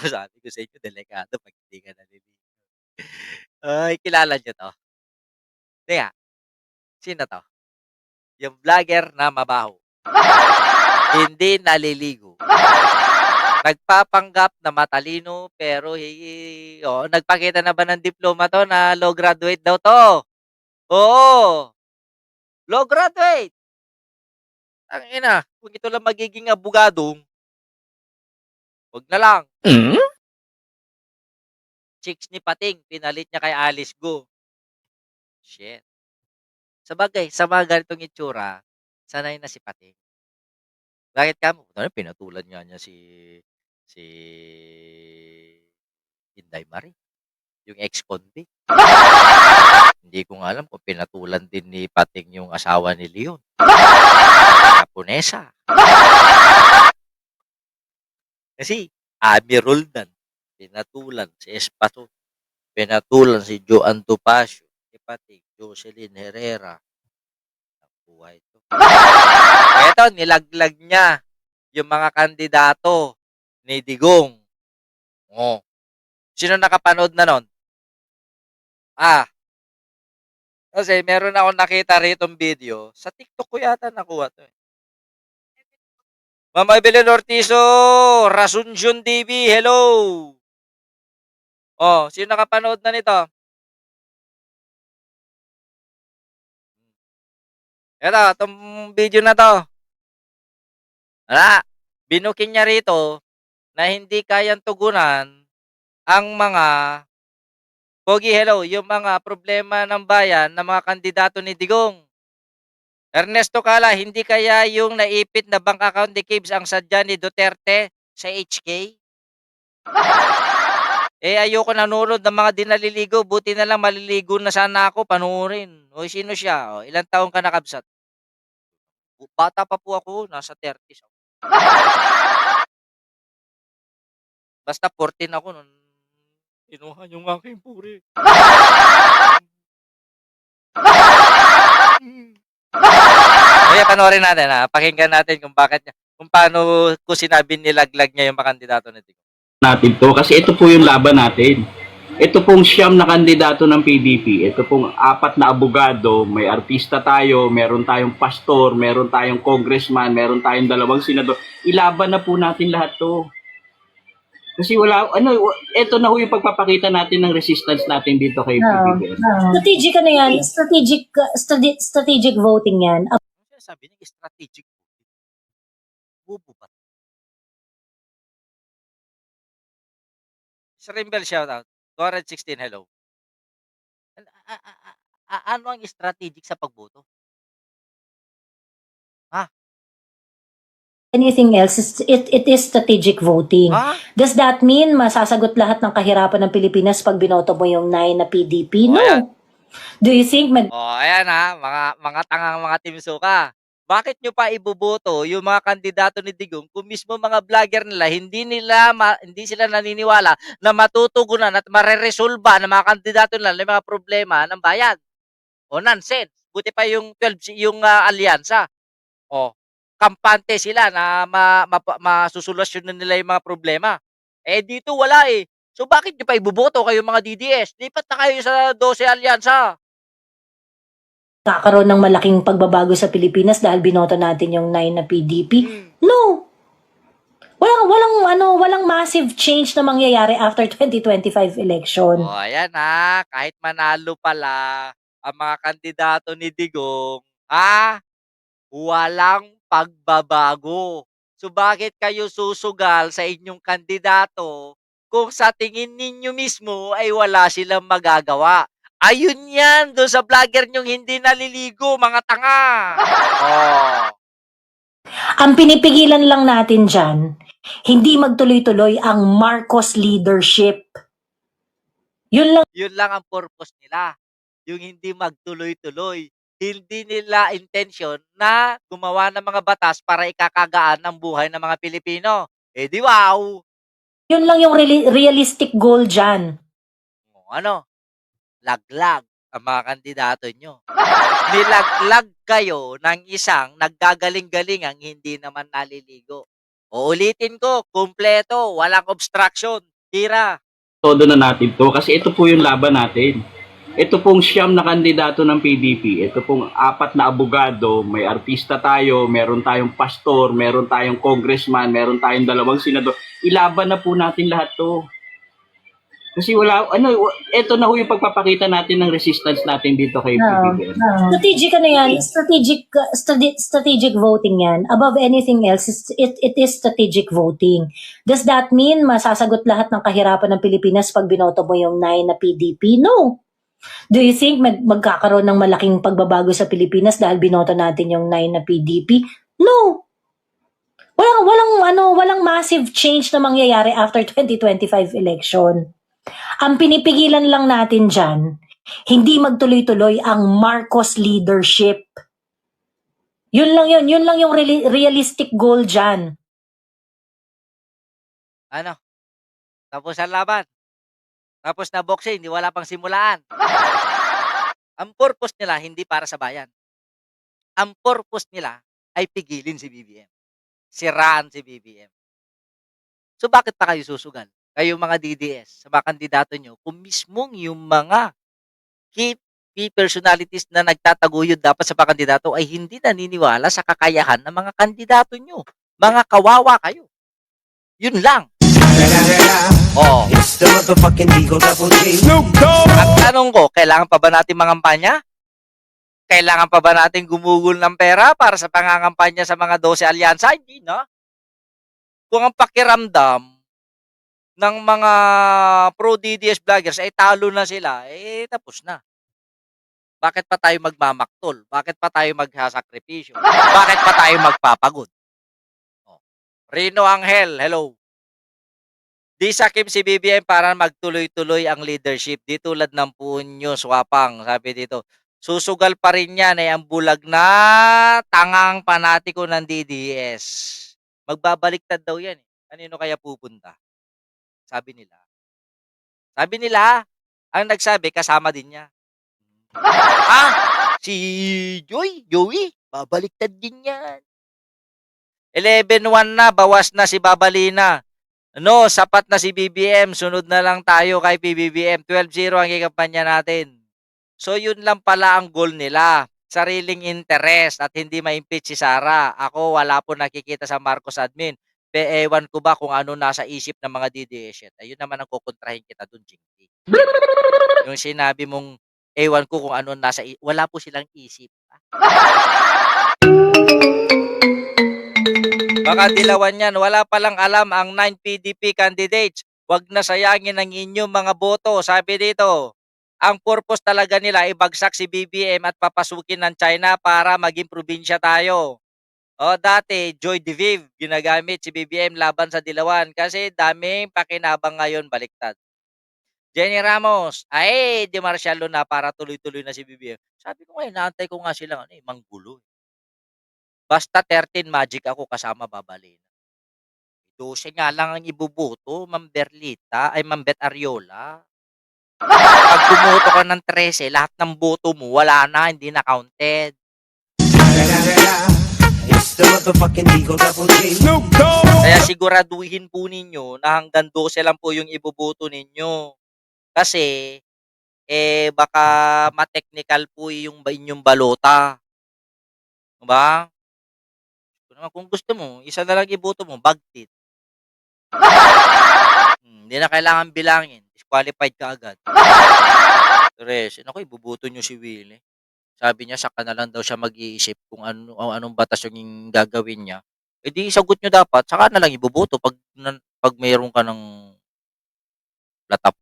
Sabi ko sa inyo delikado 'pag hindi ka naliligo. Ay, kilala niyo 'to? Hindi nga, sino 'to? Yung vlogger na mabaho, hindi naliligo. Nagpapanggap na matalino pero oo, nagpakita na ba ng diploma 'to na law graduate daw 'to? Oo, law graduate. Tangina, kung ito lang magiging abogado, 'wag na lang. Chicks ni Pating pinalit niya kay Alice Go. Shit. Sabagay sa mga ganitong itsura, sanay na si Pating. Bakit kamo? Pinatulan nga niya si Inday Marie, yung ex-convict. Hindi ko nga alam kung pinatulan din ni Pating yung asawa ni Leon. Japonesa. Kasi Abby Roldan, pinatulan si Espato, pinatulan si Joan Topacio, si Pating, Jocelyn Herrera. Ang buhay ito. Eto, nilaglag niya yung mga kandidato ni Digong. Oh. Sino nakapanood na nun? Kasi meron akong nakita ritong video. Sa TikTok ko yata nakuha to. Mama Evelyn Ortizo, Rasunjun TV, hello! Sino nakapanood na nito? Eto, itong video na to. Binukin niya rito na hindi kayang tugunan ang mga Pogi, hello, yung mga problema ng bayan ng mga kandidato ni Digong. Ernesto Cala, hindi kaya yung naipit na bank account ni Kibs ang sadya ni Duterte sa HK? Ayoko nanonood ng mga dinaliligo. Buti na lang maliligo na sana ako, panuorin. Sino siya? Ilang taong ka nakabsat? Bata pa po ako, nasa 30s ako. Basta 14 ako nun. Kinuha yung aking puri. Kaya panoorin natin pakinggan natin kung paano ko sinabi nilaglag niya yung mga kandidato ni Digong. Natin to kasi ito po yung laban natin. Ito pong siyam na kandidato ng PDP. Ito pong 4 na abogado, may artista tayo, meron tayong pastor, meron tayong congressman, meron tayong 2 senador. Ilaban na po natin lahat to. Kasi ito na ho yung pagpapakita natin ng resistance natin dito kay PBBM. Strategic yan? Strategic voting yan. Sabi niya, strategic voting. Bubo ba? Srimbel shoutout. 216, hello. Ano ang strategic sa pagboto? Anything else, it is strategic voting. Does that mean masasagot lahat ng kahirapan ng Pilipinas pag binoto mo yung 9 na PDP? No. Ayan. Do you think ayan mga tangang mga timsuka. Bakit nyo pa iboboto yung mga kandidato ni Digong kung mismo mga vlogger nila hindi sila naniniwala na matutugunan at mareresolba ng mga kandidato nila ng mga problema ng bayan? Nonsense. Buti pa yung 12 yung alyansa. Kampante sila na masusolusyonan nila yung mga problema. Dito wala eh. So bakit nyo pa iboboto kayo mga DDS? Lipat na kayo sa 12 alyansa. kakaroon ng malaking pagbabago sa Pilipinas dahil binoto natin yung 9 na PDP? No. Walang massive change na mangyayari after 2025 election. Ayan kahit manalo pala ang mga kandidato ni Digong, walang pagbabago. So bakit kayo susugal sa inyong kandidato kung sa tingin ninyo mismo ay wala silang magagawa? Ayun yan, doon sa vlogger nyong hindi naliligo, mga tanga. Ang pinipigilan lang natin dyan, hindi magtuloy-tuloy ang Marcos leadership. Yun lang ang purpose nila. Yung hindi magtuloy-tuloy. Hindi nila intention na gumawa ng mga batas para ikakagaan ang buhay ng mga Pilipino. Di wow! Yun lang yung realistic goal dyan. Laglag ang mga kandidato nyo. Nilaglag kayo ng isang naggagaling-galing ang hindi naman naliligo. Uulitin ko, kumpleto, walang obstruction. Tira. todo na natin to kasi ito po yung laban natin. Ito pong siyam na kandidato ng PDP, ito pong apat na abogado, may artista tayo, meron tayong pastor, meron tayong congressman, meron tayong dalawang senador. Ilaban na po natin lahat to. Kasi ito na ho yung pagpapakita natin ng resistance natin dito kay PBBM. Strategic ano yan? Strategic voting yan. Above anything else, it is strategic voting. Does that mean masasagot lahat ng kahirapan ng Pilipinas pag binoto mo yung 9 na PDP? No. Do you think magkakaroon ng malaking pagbabago sa Pilipinas dahil binoto natin yung 9 na PDP? No. Walang massive change na mangyayari after 2025 election. Ang pinipigilan lang natin dyan, hindi magtuloy-tuloy ang Marcos leadership. Yun lang yung realistic goal dyan. Ano? Tapos ang laban. Tapos na boxing, hindi wala pang simulaan. Ang purpose nila, hindi para sa bayan. Ang purpose nila ay pigilin si BBM. Siraan si BBM. So bakit pa kayo susugal? Kayo mga DDS, sa mga kandidato nyo, kung mismong yung mga key personalities na nagtataguyod dapat sa mga kandidato ay hindi naniniwala sa kakayahan ng mga kandidato nyo. Mga kawawa kayo. Yun lang. Oh. Ang tanong ko, kailangan pa ba natin mangampanya? Kailangan pa ba natin gumugol ng pera para sa pangangampanya sa mga 12 alyansa? Hindi na. Kung ang pakiramdam ng mga pro-DDS vloggers ay talo na sila, eh tapos na. Bakit pa tayo magmamaktol? Bakit pa tayo magsasakripisyo? Bakit pa tayo magpapagod? Oh. Rino Angel, hello. Di sakip si BBM para magtuloy-tuloy ang leadership. Di tulad ng punyo, swapang. Sabi dito, susugal pa rin yan ang bulag na tangang panatiko ng DDS. Magbabaliktad daw yan. Kanino kaya pupunta? Sabi nila. Sabi nila, ang nagsabi, kasama din niya. Si Joey, babaliktad din yan. 11-1 na, bawas na si Babalina. No, sapat na si BBM. Sunod na lang tayo kay PBBM. 12-0 ang kikampanya natin. So, yun lang pala ang goal nila. Sariling interest at hindi ma-impeach si Sara. Ako, wala po nakikita sa Marcos admin. Ewan ko ba kung ano nasa isip ng mga DDS. Ayun naman ang kukontrahin kita dun, Jinky. Yung sinabi mong, ewan ko kung ano nasa isip. Wala po silang isip. Baka dilawan yan. Wala palang alam ang 9 PDP candidates. Huwag na sayangin ang inyong mga boto. Sabi dito, ang purpose talaga nila ay bagsak si BBM at papasukin ng China para maging probinsya tayo. O dati, Joy Diviv, ginagamit si BBM laban sa dilawan kasi daming pakinabang ngayon baliktad. Jenny Ramos, ay, Di Marcialo na para tuloy-tuloy na si BBM. Sabi ko ngayon, naantay ko nga silang manggulo. Basta 13 magic ako kasama Babalina. 12 nga lang ang ibuboto, Ma'am Berlita, ay Ma'am Bet Ariola. Pag bumoto ka ng 13, lahat ng boto mo, wala na, hindi na counted. Kaya siguraduhin po ninyo na hanggang 12 lang po yung iboboto ninyo. Kasi, baka ma-technical po yung inyong balota. Diba? Kung gusto mo, isa na lang iboto mo, bagtit. Hindi na kailangan bilangin. Disqualified ka agad. Tres, naku, ibubuto nyo si Willie. Sabi niya, saka na lang daw siya mag-iisip kung anong batas yung gagawin niya. E di, sagot nyo dapat, saka na lang ibubuto pag mayroon ka ng latap